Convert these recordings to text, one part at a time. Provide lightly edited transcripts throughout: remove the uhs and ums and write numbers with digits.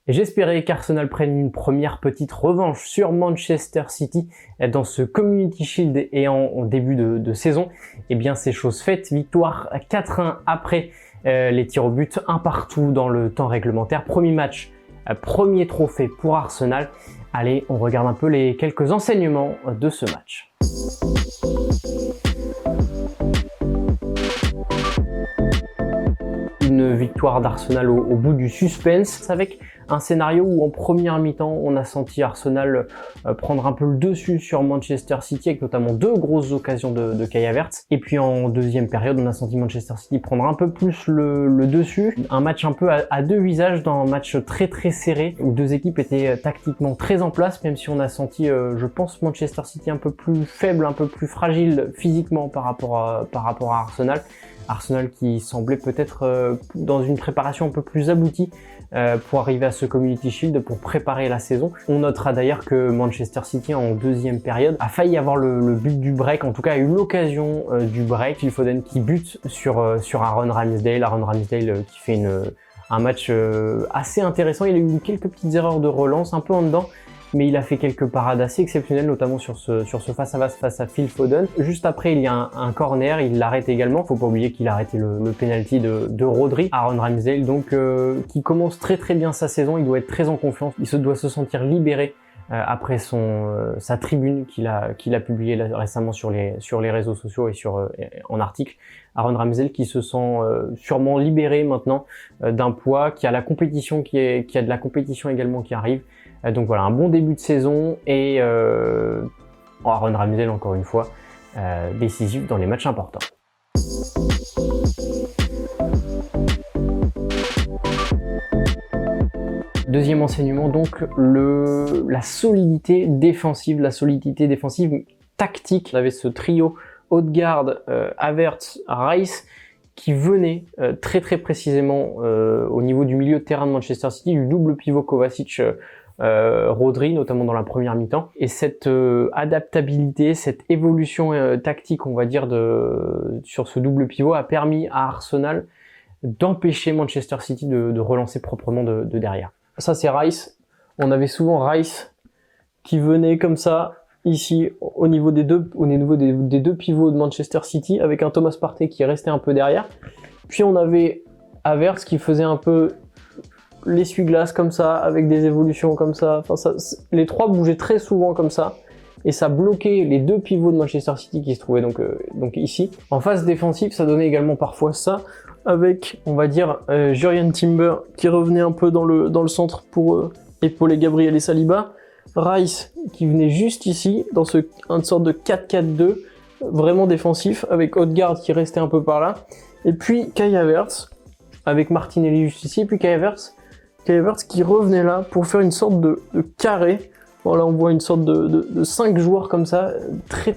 Et j'espérais qu'Arsenal prenne une première petite revanche sur Manchester City dans ce Community Shield et en début de saison. Eh bien, c'est chose faite. Victoire 4-1 après les tirs au but, un partout dans le temps réglementaire. Premier match, premier trophée pour Arsenal. Allez, on regarde un peu les quelques enseignements de ce match. Une victoire d'Arsenal au bout du suspense, avec un scénario où en première mi-temps on a senti Arsenal prendre un peu le dessus sur Manchester City, avec notamment deux grosses occasions de Kai Havertz, et puis en deuxième période on a senti Manchester City prendre un peu plus le dessus. Un match un peu à deux visages, dans un match très serré où deux équipes étaient tactiquement très en place, même si on a senti je pense Manchester City un peu plus faible, un peu plus fragile physiquement par rapport à Arsenal. Arsenal qui semblait peut-être dans une préparation un peu plus aboutie pour arriver à ce Community Shield, pour préparer la saison. On notera d'ailleurs que Manchester City en deuxième période a failli avoir le but du break, en tout cas a eu l'occasion du break. Phil Foden qui bute sur Aaron Ramsdale, qui fait un match assez intéressant. Il a eu quelques petites erreurs de relance, un peu en dedans, mais il a fait quelques parades assez exceptionnelles, notamment sur ce face-à-face face à Phil Foden. Juste après, il y a un corner, il l'arrête également. Faut pas oublier qu'il a arrêté le penalty de Rodri. Aaron Ramsdale, donc qui commence très bien sa saison. Il doit être très en confiance. Il doit se sentir libéré après sa tribune qu'il a publiée récemment sur les réseaux sociaux et en article. Aaron Ramsdale qui se sent sûrement libéré maintenant d'un poids, qui a la compétition qui a de la compétition également qui arrive. Donc voilà, un bon début de saison et Aaron Ramsdale encore une fois décisif dans les matchs importants. Deuxième enseignement, donc la solidité défensive, tactique. On avait ce trio Odegaard, Havertz, Rice qui venait très précisément au niveau du milieu de terrain de Manchester City, du double pivot Kovacic Rodri, notamment dans la première mi-temps. Et cette adaptabilité, cette évolution tactique, on va dire, sur ce double pivot a permis à Arsenal d'empêcher Manchester City de relancer proprement de derrière. Ça, c'est Rice. On avait souvent Rice qui venait comme ça, ici, au niveau des deux pivots de Manchester City, avec un Thomas Partey qui restait un peu derrière. Puis on avait Havertz qui faisait un peu l'essuie-glace comme ça, avec des évolutions comme ça. Enfin, les trois bougeaient très souvent comme ça, et ça bloquait les deux pivots de Manchester City qui se trouvaient donc ici. En phase défensive, ça donnait également parfois ça, avec, on va dire, Jurrien Timber qui revenait un peu dans le centre pour épauler Gabriel et Saliba. Rice qui venait juste ici, dans une sorte de 4-4-2, vraiment défensif, avec Odegaard qui restait un peu par là. Et puis Kai Havertz, avec Martinelli juste ici, et puis Kai Havertz qui revenait là pour faire une sorte de carré. Voilà, on voit une sorte de 5 joueurs comme ça, très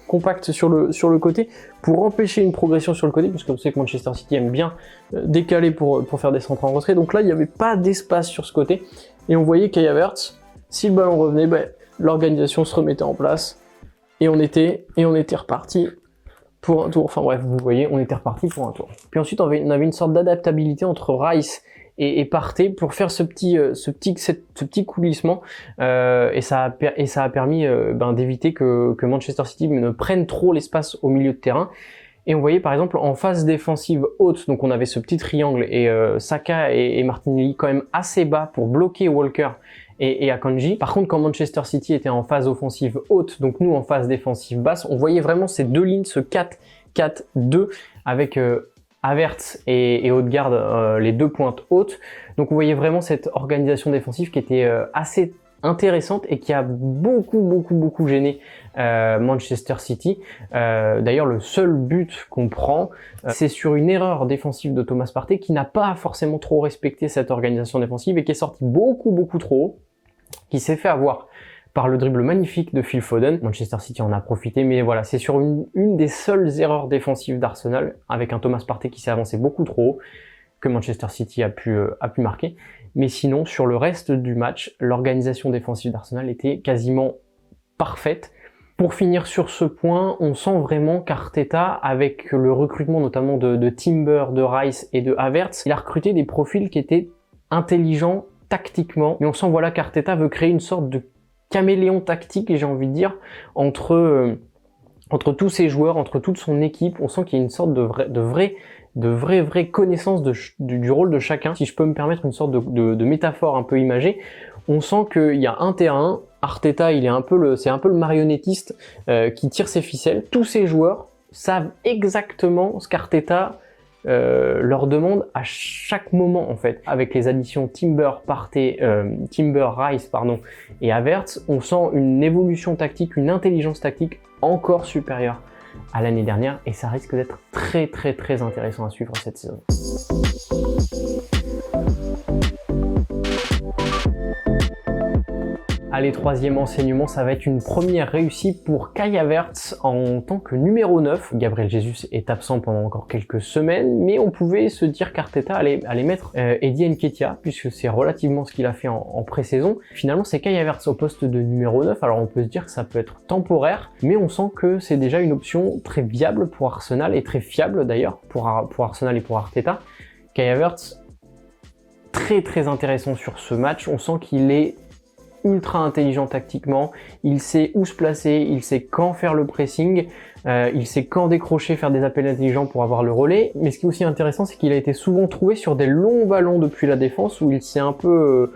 compact sur le côté, pour empêcher une progression sur le côté, puisque on sait que Manchester City aime bien décaler pour faire des centres en retrait. Donc là, il n'y avait pas d'espace sur ce côté, et on voyait Kai Havertz, si le ballon revenait, l'organisation se remettait en place, et on était reparti pour un tour. Enfin bref, vous voyez, on était reparti pour un tour. Puis ensuite, on avait une sorte d'adaptabilité entre Rice et Partey pour faire ce petit coulissement, et ça a permis d'éviter que Manchester City ne prenne trop l'espace au milieu de terrain. Et on voyait par exemple en phase défensive haute, donc on avait ce petit triangle et Saka et Martinelli quand même assez bas pour bloquer Walker et Akanji. Par contre, quand Manchester City était en phase offensive haute, donc nous en phase défensive basse, on voyait vraiment ces deux lignes, ce 4-4-2 avec Havertz et Odegaard, les deux pointes hautes. Donc on voyait vraiment cette organisation défensive qui était assez intéressante et qui a beaucoup gêné Manchester City. D'ailleurs, le seul but qu'on prend, c'est sur une erreur défensive de Thomas Partey qui n'a pas forcément trop respecté cette organisation défensive et qui est sorti beaucoup trop haut, qui s'est fait avoir par le dribble magnifique de Phil Foden. Manchester City en a profité, mais voilà, c'est sur une des seules erreurs défensives d'Arsenal, avec un Thomas Partey qui s'est avancé beaucoup trop haut, que Manchester City a pu marquer. Mais sinon, sur le reste du match, l'organisation défensive d'Arsenal était quasiment parfaite. Pour finir sur ce point, on sent vraiment qu'Arteta, avec le recrutement notamment de Timber, de Rice et de Havertz, il a recruté des profils qui étaient intelligents tactiquement, mais on sent voilà qu'Arteta veut créer une sorte de caméléon tactique, j'ai envie de dire, entre tous ses joueurs, entre toute son équipe. On sent qu'il y a une sorte de vraie connaissance du rôle de chacun. Si je peux me permettre une sorte de métaphore un peu imagée, on sent qu'il y a un terrain, Arteta c'est un peu le marionnettiste qui tire ses ficelles. Tous ses joueurs savent exactement ce qu'Arteta leur demande à chaque moment en fait. Avec les additions Timber, Rice et Havertz, on sent une évolution tactique, une intelligence tactique encore supérieure à l'année dernière, et ça risque d'être très intéressant à suivre cette saison. Allez, troisième enseignement, ça va être une première réussite pour Kai Havertz en tant que numéro 9. Gabriel Jesus est absent pendant encore quelques semaines, mais on pouvait se dire qu'Arteta allait mettre Eddie Nketiah, puisque c'est relativement ce qu'il a fait en pré-saison. Finalement, c'est Kai Havertz au poste de numéro 9, alors on peut se dire que ça peut être temporaire, mais on sent que c'est déjà une option très viable pour Arsenal, et très fiable d'ailleurs pour Arsenal et pour Arteta. Kai Havertz, très intéressant sur ce match, on sent qu'il est ultra intelligent tactiquement, il sait où se placer, il sait quand faire le pressing, il sait quand décrocher, faire des appels intelligents pour avoir le relais. Mais ce qui est aussi intéressant, c'est qu'il a été souvent trouvé sur des longs ballons depuis la défense, où il s'est un peu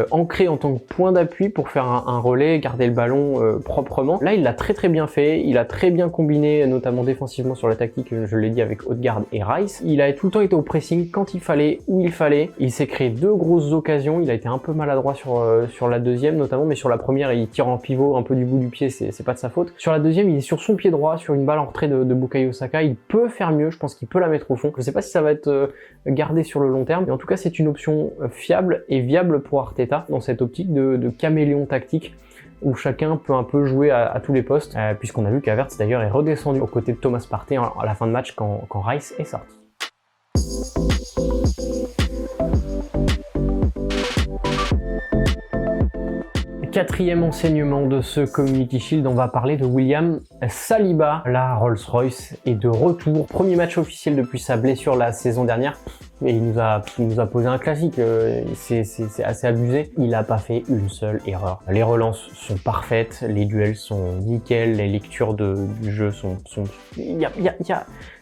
ancré en tant que point d'appui pour faire un relais, garder le ballon proprement. Là, il l'a très bien fait, il a très bien combiné, notamment défensivement sur la tactique, je l'ai dit, avec Odegaard et Rice. Il a tout le temps été au pressing quand il fallait, où il fallait. Il s'est créé 2 grosses occasions, il a été un peu maladroit sur la deuxième notamment, mais sur la première, il tire en pivot un peu du bout du pied, c'est pas de sa faute. Sur la deuxième, il est sur son pied droit, sur une balle en retrait de Bukayo Saka, il peut faire mieux, je pense qu'il peut la mettre au fond. Je sais pas si ça va être gardé sur le long terme, mais en tout cas, c'est une option fiable et viable pour Arteta dans cette optique de caméléon tactique où chacun peut un peu jouer à tous les postes, puisqu'on a vu qu'Havertz d'ailleurs est redescendu aux côtés de Thomas Partey à la fin de match quand Rice est sorti. Quatrième enseignement de ce Community Shield, on va parler de William Saliba. La Rolls-Royce est de retour. Premier match officiel depuis sa blessure la saison dernière. Et il nous a posé un classique, c'est assez abusé. Il n'a pas fait une seule erreur. Les relances sont parfaites, les duels sont nickel, les lectures du jeu sont...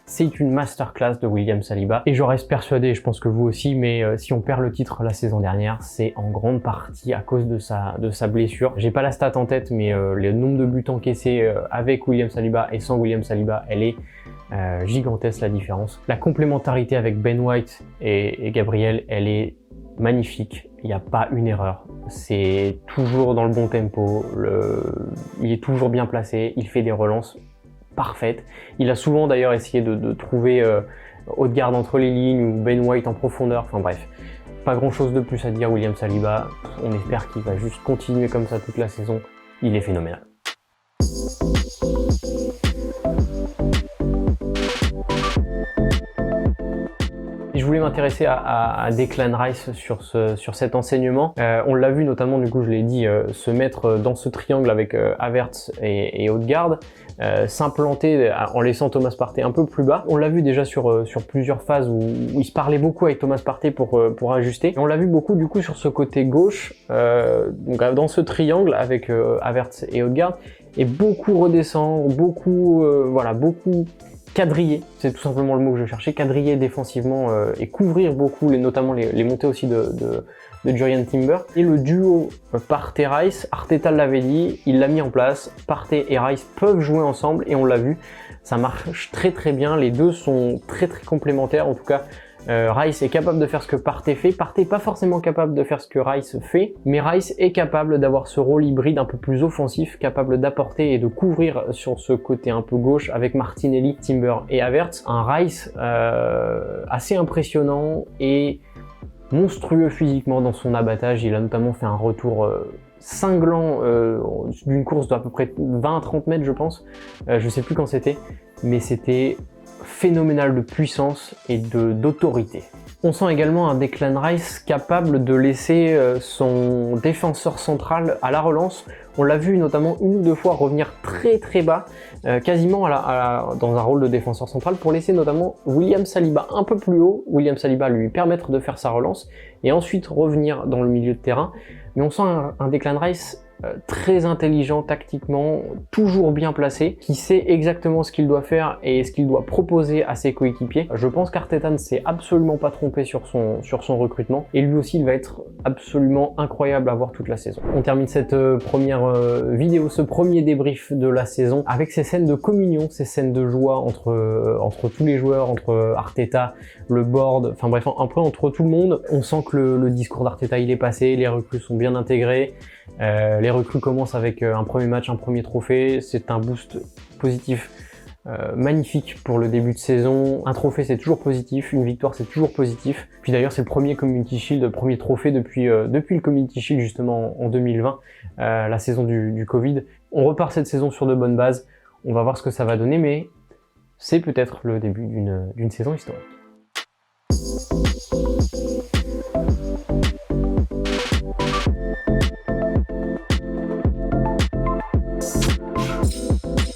C'est une masterclass de William Saliba. Et je reste persuadé, je pense que vous aussi, mais si on perd le titre la saison dernière, c'est en grande partie à cause de sa blessure. J'ai pas la stat en tête, mais le nombre de buts encaissés avec William Saliba et sans William Saliba, elle est gigantesque, la différence. La complémentarité avec Ben White et Gabriel, elle est magnifique. Il n'y a pas une erreur. C'est toujours dans le bon tempo. Il est toujours bien placé. Il fait des relances parfaites. Il a souvent d'ailleurs essayé de trouver Odegaard entre les lignes ou Ben White en profondeur. Enfin bref, pas grand chose de plus à dire. William Saliba, on espère qu'il va juste continuer comme ça toute la saison. Il est phénoménal. Je voulais m'intéresser à Declan Rice sur cet enseignement. On l'a vu notamment, du coup je l'ai dit, se mettre dans ce triangle avec Havertz et Odegaard, s'implanter en laissant Thomas Partey un peu plus bas. On l'a vu déjà sur plusieurs phases où il se parlait beaucoup avec Thomas Partey pour ajuster. Et on l'a vu beaucoup du coup sur ce côté gauche, donc dans ce triangle avec Havertz et Odegaard, et beaucoup redescendre, beaucoup quadriller, c'est tout simplement le mot que je cherchais, quadriller défensivement et couvrir beaucoup, notamment les montées aussi de Jurriën Timber. Et le duo Partey-Rice, Arteta l'avait dit, il l'a mis en place, Partey et Rice peuvent jouer ensemble et on l'a vu, ça marche très bien, les deux sont très complémentaires, en tout cas Rice est capable de faire ce que Partey fait, Partey pas forcément capable de faire ce que Rice fait, mais Rice est capable d'avoir ce rôle hybride un peu plus offensif, capable d'apporter et de couvrir sur ce côté un peu gauche avec Martinelli, Timber et Havertz. Un Rice assez impressionnant et monstrueux physiquement dans son abattage. Il a notamment fait un retour cinglant d'une course d'à peu près 20-30 mètres je pense, je sais plus quand c'était, mais c'était phénoménal de puissance et d'autorité. On sent également un Declan Rice capable de laisser son défenseur central à la relance. On l'a vu notamment une ou deux fois revenir très très bas, quasiment dans un rôle de défenseur central, pour laisser notamment William Saliba un peu plus haut, William Saliba lui permettre de faire sa relance, et ensuite revenir dans le milieu de terrain. Mais on sent un Declan Rice très intelligent tactiquement, toujours bien placé, qui sait exactement ce qu'il doit faire et ce qu'il doit proposer à ses coéquipiers. Je pense qu'Arteta ne s'est absolument pas trompé sur son recrutement, et lui aussi il va être absolument incroyable à voir toute la saison. On termine cette première vidéo, ce premier débrief de la saison, avec ces scènes de communion, ces scènes de joie entre tous les joueurs, entre Arteta, le board, enfin bref, après entre tout le monde. On sent que le discours d'Arteta il est passé, les recrues sont bien intégrées, les recrues commencent avec un premier match, un premier trophée, c'est un boost positif magnifique pour le début de saison. Un trophée c'est toujours positif, une victoire c'est toujours positif. Puis d'ailleurs c'est le premier Community Shield, le premier trophée depuis le Community Shield justement en 2020, la saison du Covid. On repart cette saison sur de bonnes bases, on va voir ce que ça va donner, mais c'est peut-être le début d'une saison historique.